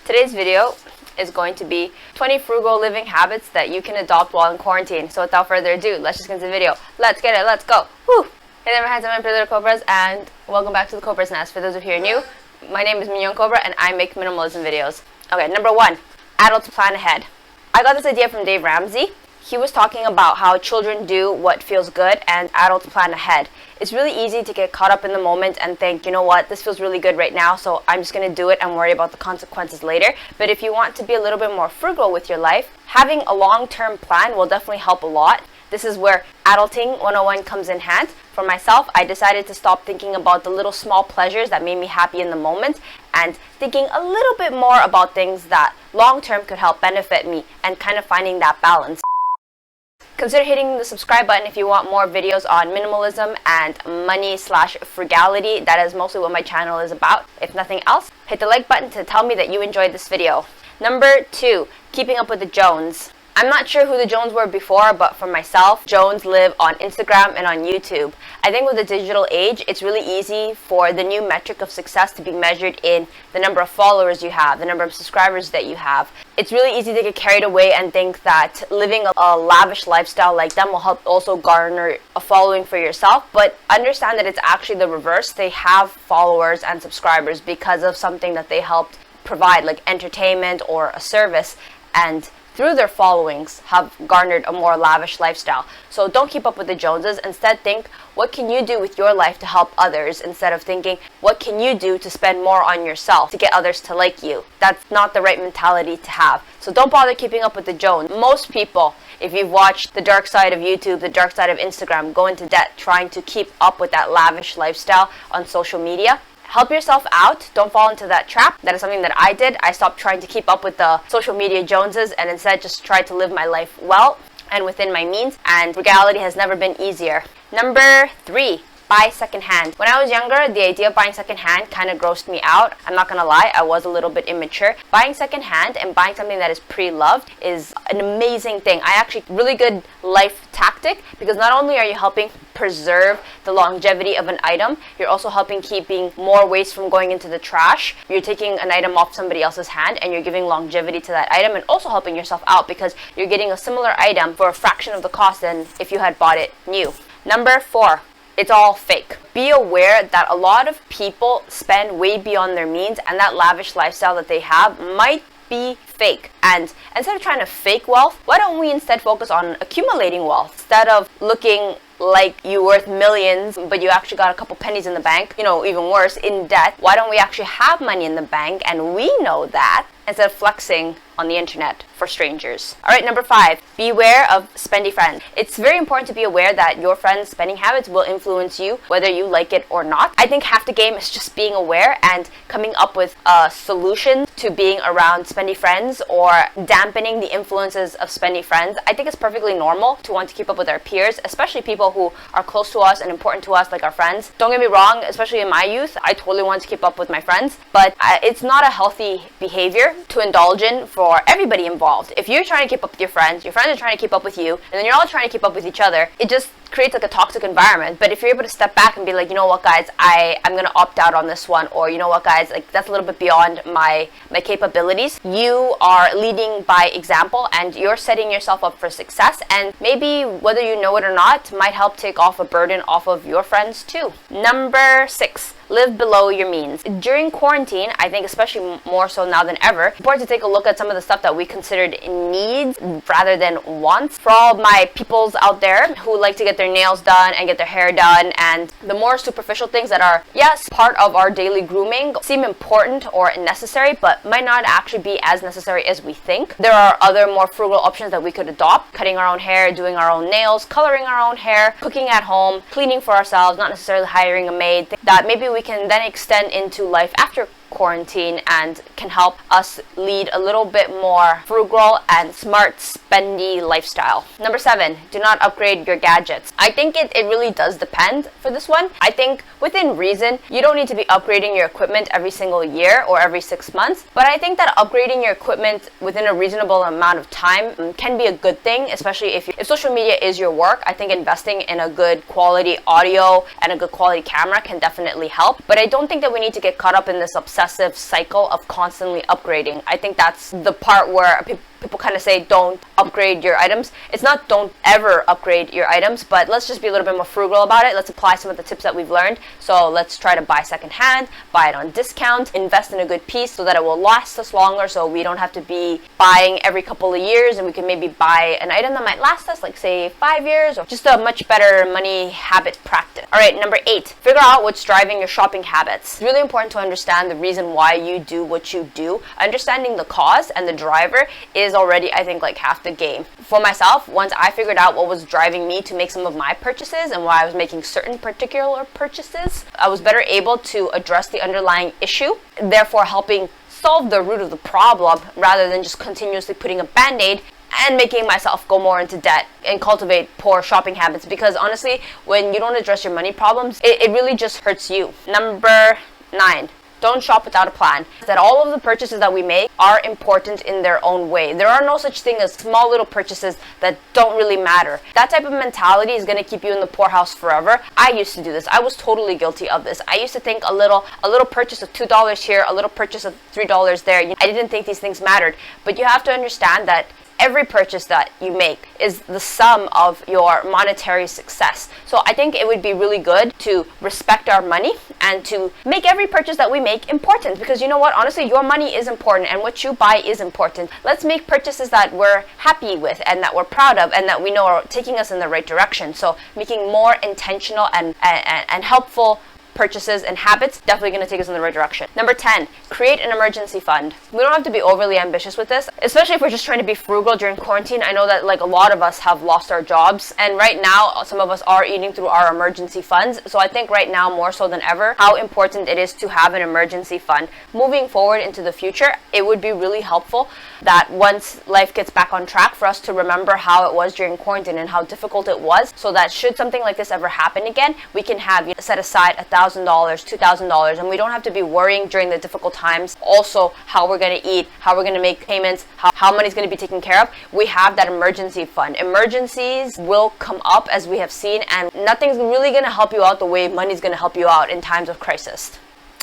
Today's video is going to be 20 frugal living habits that you can adopt while in quarantine. So without further ado, let's just get into the video. Let's get it, let's go. Woo! Hey there, my handsome and pretty little Cobras, and welcome back to the Cobras Nest. For those of you who are new, my name is Mignon Cobra and I make minimalism videos. Okay, number 1, adults plan ahead. I got this idea from Dave Ramsey. He was talking about how children do what feels good and adults plan ahead. It's really easy to get caught up in the moment and think, you know what, this feels really good right now, so I'm just going to do it and worry about the consequences later. But if you want to be a little bit more frugal with your life, having a long-term plan will definitely help a lot. This is where Adulting 101 comes in hand. For myself, I decided to stop thinking about the little small pleasures that made me happy in the moment and thinking a little bit more about things that long-term could help benefit me and kind of finding that balance. Consider hitting the subscribe button if you want more videos on minimalism and money/frugality. That is mostly what my channel is about. If nothing else, hit the like button to tell me that you enjoyed this video. Number 2, keeping up with the Jones. I'm not sure who the Jones were before, but for myself, Jones live on Instagram and on YouTube. I think with the digital age, it's really easy for the new metric of success to be measured in the number of followers you have, the number of subscribers that you have. It's really easy to get carried away and think that living a lavish lifestyle like them will help also garner a following for yourself, but understand that it's actually the reverse. They have followers and subscribers because of something that they helped provide, like entertainment or a service, and through their followings have garnered a more lavish lifestyle. So don't keep up with the Joneses. Instead, think, what can you do with your life to help others, instead of thinking, what can you do to spend more on yourself to get others to like you? That's not the right mentality to have. So don't bother keeping up with the Jones. Most people, if you've watched the dark side of YouTube, the dark side of Instagram, go into debt trying to keep up with that lavish lifestyle on social media. Help yourself out. Don't fall into that trap. That is something that I did. I stopped trying to keep up with the social media Joneses and instead just tried to live my life well and within my means. And frugality has never been easier. Number 3, buy secondhand. When I was younger, the idea of buying secondhand kind of grossed me out. I'm not gonna lie, I was a little bit immature. Buying secondhand and buying something that is pre-loved is an amazing thing. Really good life tactic, because not only are you helping preserve the longevity of an item, you're also helping keeping more waste from going into the trash. You're taking an item off somebody else's hand and you're giving longevity to that item and also helping yourself out because you're getting a similar item for a fraction of the cost than if you had bought it new. Number 4, it's all fake. Be aware that a lot of people spend way beyond their means, and that lavish lifestyle that they have might be fake. And instead of trying to fake wealth, why don't we instead focus on accumulating wealth? Instead of looking like you're worth millions, but you actually got a couple pennies in the bank, even worse, in debt, why don't we actually have money in the bank and we know that, instead of flexing on the internet for strangers? Alright, number 5, beware of spendy friends. It's very important to be aware that your friends' spending habits will influence you whether you like it or not. I think half the game is just being aware and coming up with a solution to being around spendy friends or dampening the influences of spendy friends. I think it's perfectly normal to want to keep up with our peers, especially people who are close to us and important to us, like our friends. Don't get me wrong, especially in my youth, I totally want to keep up with my friends, but it's not a healthy behavior to indulge in for everybody involved. If you're trying to keep up with your friends are trying to keep up with you, and then you're all trying to keep up with each other, it just creates like a toxic environment. But if you're able to step back and be like, you know what guys, I'm gonna opt out on this one, or you know what guys, like that's a little bit beyond my capabilities, you are leading by example and you're setting yourself up for success, and maybe whether you know it or not might help take off a burden off of your friends too. Number 6, live below your means. During quarantine, I think especially more so now than ever, it's important to take a look at some of the stuff that we considered needs rather than wants. For all my peoples out there who like to get their nails done and get their hair done, and the more superficial things that are, yes, part of our daily grooming, seem important or necessary, but might not actually be as necessary as we think. There are other more frugal options that we could adopt: cutting our own hair, doing our own nails, coloring our own hair, cooking at home, cleaning for ourselves, not necessarily hiring a maid, that maybe we can then extend into life after quarantine and can help us lead a little bit more frugal and smart spendy lifestyle. Number 7, do not upgrade your gadgets. I think it really does depend for this one. I think within reason, you don't need to be upgrading your equipment every single year or every 6 months, but I think that upgrading your equipment within a reasonable amount of time can be a good thing, especially if social media is your work. I think investing in a good quality audio and a good quality camera can definitely help, but I don't think that we need to get caught up in this obsession obsessive cycle of constantly upgrading. I think that's the part where people kind of say don't upgrade your items. It's not don't ever upgrade your items, but let's just be a little bit more frugal about it. Let's apply some of the tips that we've learned. So let's try to buy secondhand, buy it on discount, invest in a good piece so that it will last us longer, so we don't have to be buying every couple of years, and we can maybe buy an item that might last us like say 5 years, or just a much better money habit practice. All right, number 8, figure out what's driving your shopping habits. It's really important to understand the reason why you do what you do. Understanding the cause and the driver is already, I think, like half the game. For myself, once I figured out what was driving me to make some of my purchases and why I was making certain particular purchases, I was better able to address the underlying issue, therefore helping solve the root of the problem rather than just continuously putting a band-aid and making myself go more into debt and cultivate poor shopping habits. Because honestly, when you don't address your money problems, it really just hurts you. Number 9, don't shop without a plan. That all of the purchases that we make are important in their own way. There are no such thing as small little purchases that don't really matter. That type of mentality is going to keep you in the poorhouse forever. I used to do this. I was totally guilty of this. I used to think a little purchase of $2 here, a little purchase of $3 there. I didn't think these things mattered. But you have to understand that every purchase that you make is the sum of your monetary success. So I think it would be really good to respect our money and to make every purchase that we make important, because you know what, honestly, your money is important and what you buy is important. Let's make purchases that we're happy with and that we're proud of and that we know are taking us in the right direction. So making more intentional and helpful purchases and habits definitely going to take us in the right direction. Number 10, create an emergency fund. We don't have to be overly ambitious with this, especially if we're just trying to be frugal during quarantine. I know that like a lot of us have lost our jobs, and right now some of us are eating through our emergency funds. So I think right now more so than ever how important it is to have an emergency fund. Moving forward into the future, it would be really helpful that once life gets back on track for us to remember how it was during quarantine and how difficult it was, so that should something like this ever happen again, we can have set aside $1,000, $2,000, and we don't have to be worrying during the difficult times also how we're going to eat, how we're going to make payments, how money's going to be taken care of. We have that emergency fund. Emergencies will come up, as we have seen, and nothing's really going to help you out the way money's going to help you out in times of crisis.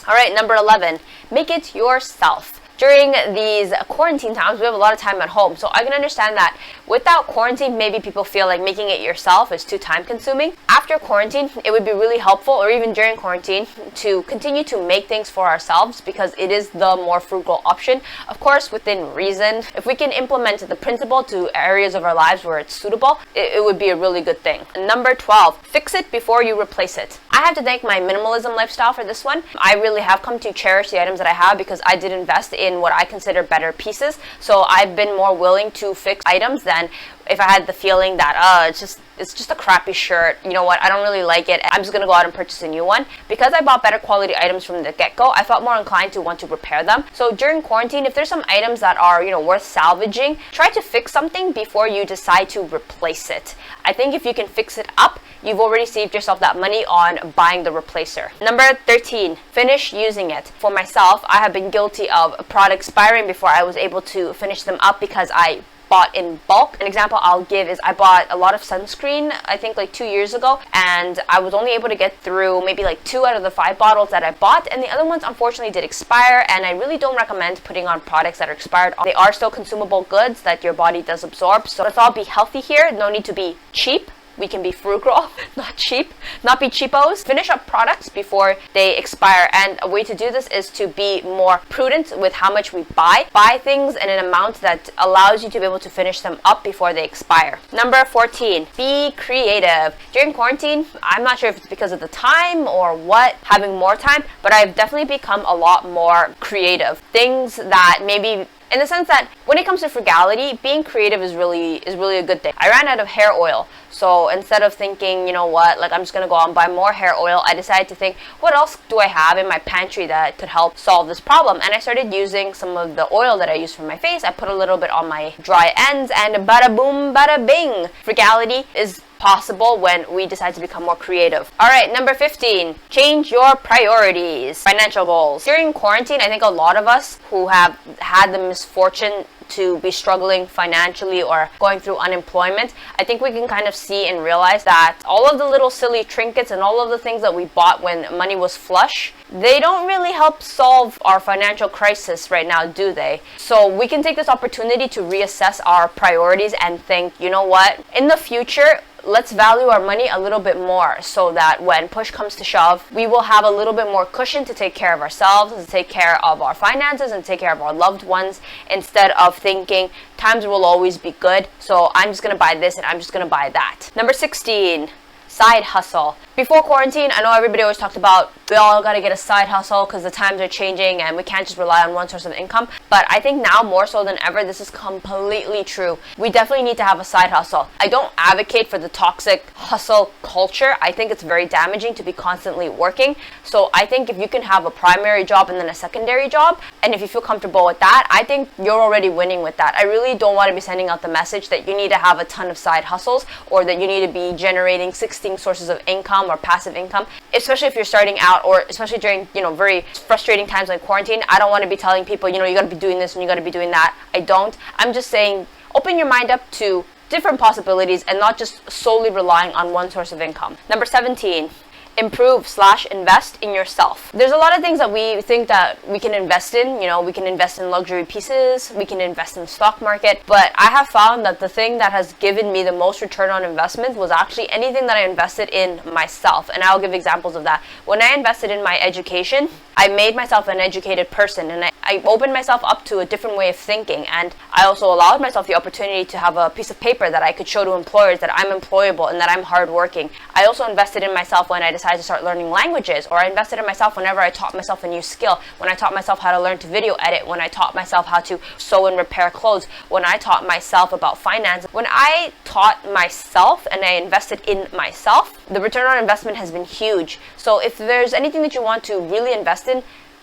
All right, number 11, make it yourself. During these quarantine times, we have a lot of time at home. So I can understand that without quarantine, maybe people feel like making it yourself is too time consuming. After quarantine, it would be really helpful, or even during quarantine, to continue to make things for ourselves, because it is the more frugal option. Of course, within reason. If we can implement the principle to areas of our lives where it's suitable, it would be a really good thing. Number 12, fix it before you replace it. I have to thank my minimalism lifestyle for this one. I really have come to cherish the items that I have because I did invest in what I consider better pieces. So I've been more willing to fix items than if I had the feeling that it's just a crappy shirt, you know what, I don't really like it, I'm just gonna go out and purchase a new one. Because I bought better quality items from the get-go, I felt more inclined to want to repair them. So during quarantine, if there's some items that are, worth salvaging, try to fix something before you decide to replace it. I think if you can fix it up, you've already saved yourself that money on buying the replacer. Number 13, finish using it. For myself, I have been guilty of a product expiring before I was able to finish them up because I bought in bulk. An example I'll give is I bought a lot of sunscreen, I think like 2 years ago, and I was only able to get through maybe like 2 out of the 5 bottles that I bought, and the other ones unfortunately did expire, and I really don't recommend putting on products that are expired. They are still consumable goods that your body does absorb, so let's all be healthy here. No need to be cheap. We can be frugal, not cheap, not be cheapos. Finish up products before they expire, and a way to do this is to be more prudent with how much we buy. Buy things in an amount that allows you to be able to finish them up before they expire. Number 14, be creative. During quarantine, I'm not sure if it's because of the time or what, having more time, but I've definitely become a lot more creative. Things that maybe, in the sense that when it comes to frugality, being creative is really a good thing. I ran out of hair oil, so instead of thinking, you know what, like I'm just gonna go out and buy more hair oil, I decided to think, what else do I have in my pantry that could help solve this problem? And I started using some of the oil that I use for my face. I put a little bit on my dry ends, and bada boom, bada bing. Frugality is possible when we decide to become more creative. All right, number 15, change your priorities. Financial goals. During quarantine, I think a lot of us who have had the misfortune to be struggling financially or going through unemployment, I think we can kind of see and realize that all of the little silly trinkets and all of the things that we bought when money was flush, they don't really help solve our financial crisis right now, do they? So we can take this opportunity to reassess our priorities and think, you know what, in the future, let's value our money a little bit more so that when push comes to shove, we will have a little bit more cushion to take care of ourselves, to take care of our finances, and take care of our loved ones, instead of thinking times will always be good, so I'm just gonna buy this and I'm just gonna buy that. Number 16, side hustle. Before quarantine, I know everybody always talked about we all gotta get a side hustle because the times are changing and we can't just rely on one source of income. But I think now more so than ever, this is completely true. We definitely need to have a side hustle. I don't advocate for the toxic hustle culture. I think it's very damaging to be constantly working. So I think if you can have a primary job and then a secondary job, and if you feel comfortable with that, I think you're already winning with that. I really don't want to be sending out the message that you need to have a ton of side hustles or that you need to be generating 16 sources of income or passive income, especially if you're starting out, or especially during, very frustrating times like quarantine. I don't want to be telling people, you got to be doing this and you got to be doing that. I don't. I'm just saying, open your mind up to different possibilities and not just solely relying on one source of income. Number 17, improve/invest in yourself. There's a lot of things that we think that we can invest in. We can invest in luxury pieces, we can invest in the stock market, but I have found that the thing that has given me the most return on investment was actually anything that I invested in myself. And I'll give examples of that. When I invested in my education, I made myself an educated person, and I opened myself up to a different way of thinking, and I also allowed myself the opportunity to have a piece of paper that I could show to employers that I'm employable and that I'm hardworking. I also invested in myself when I decided to start learning languages, or I invested in myself whenever I taught myself a new skill, when I taught myself how to learn to video edit, when I taught myself how to sew and repair clothes, when I taught myself about finance. When I taught myself and I invested in myself, the return on investment has been huge. So if there's anything that you want to really invest in,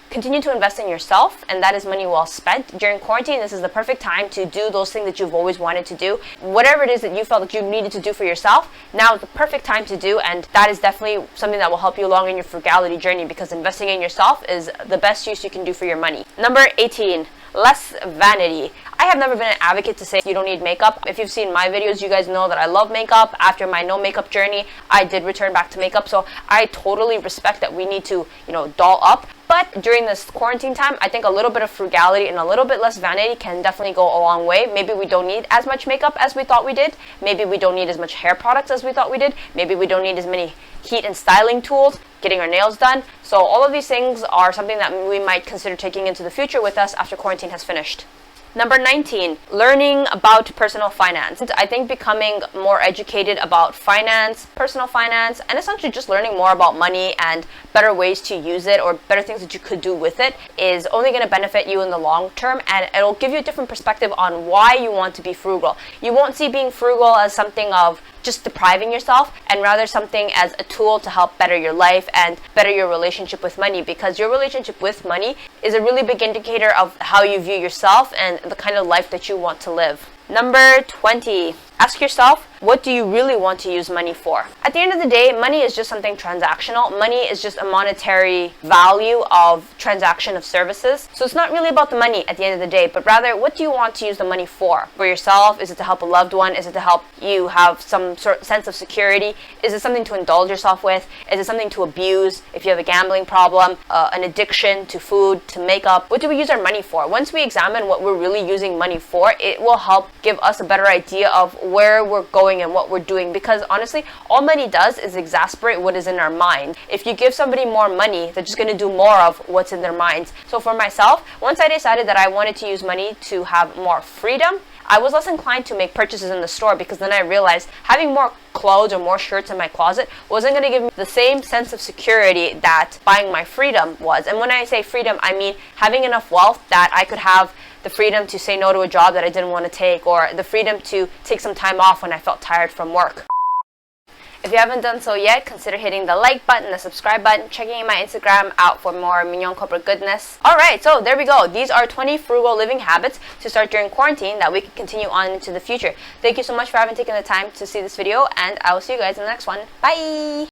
continue to invest in yourself, and that is money well spent. During quarantine, this is the perfect time to do those things that you've always wanted to do. Whatever it is that you felt that you needed to do for yourself, now is the perfect time to do, and that is definitely something that will help you along in your frugality journey, because investing in yourself is the best use you can do for your money. Number 18, less vanity. I have never been an advocate to say you don't need makeup. If you've seen my videos, you guys know that I love makeup. After my no makeup journey, I did return back to makeup, so I totally respect that we need to, doll up. But during this quarantine time, I think a little bit of frugality and a little bit less vanity can definitely go a long way. Maybe we don't need as much makeup as we thought we did. Maybe we don't need as much hair products as we thought we did. Maybe we don't need as many heat and styling tools, getting our nails done. So all of these things are something that we might consider taking into the future with us after quarantine has finished. Number 19, learning about personal finance. I think becoming more educated about finance, personal finance, and essentially just learning more about money and better ways to use it or better things that you could do with it is only going to benefit you in the long term, and it'll give you a different perspective on why you want to be frugal. You won't see being frugal as something of just depriving yourself, and rather something as a tool to help better your life and better your relationship with money, because your relationship with money is a really big indicator of how you view yourself and the kind of life that you want to live. Number 20, ask yourself, what do you really want to use money for? At the end of the day, money is just something transactional. Money is just a monetary value of transaction of services. So it's not really about the money at the end of the day, but rather, what do you want to use the money for? For yourself? Is it to help a loved one? Is it to help you have some sort of sense of security? Is it something to indulge yourself with? Is it something to abuse? If you have a gambling problem, an addiction to food, to makeup, what do we use our money for? Once we examine what we're really using money for, it will help give us a better idea of where we're going and what we're doing, because honestly, all money does is exasperate what is in our mind. If you give somebody more money, they're just going to do more of what's in their minds. So for myself, once I decided that I wanted to use money to have more freedom, I was less inclined to make purchases in the store, because then I realized having more clothes or more shirts in my closet wasn't going to give me the same sense of security that buying my freedom was. And when I say freedom, I mean having enough wealth that I could have the freedom to say no to a job that I didn't want to take, or the freedom to take some time off when I felt tired from work. If you haven't done so yet, consider hitting the like button, the subscribe button, checking my Instagram out for more Mignon Cobra goodness. Alright, so there we go. These are 20 frugal living habits to start during quarantine that we can continue on into the future. Thank you so much for having taken the time to see this video, and I will see you guys in the next one. Bye!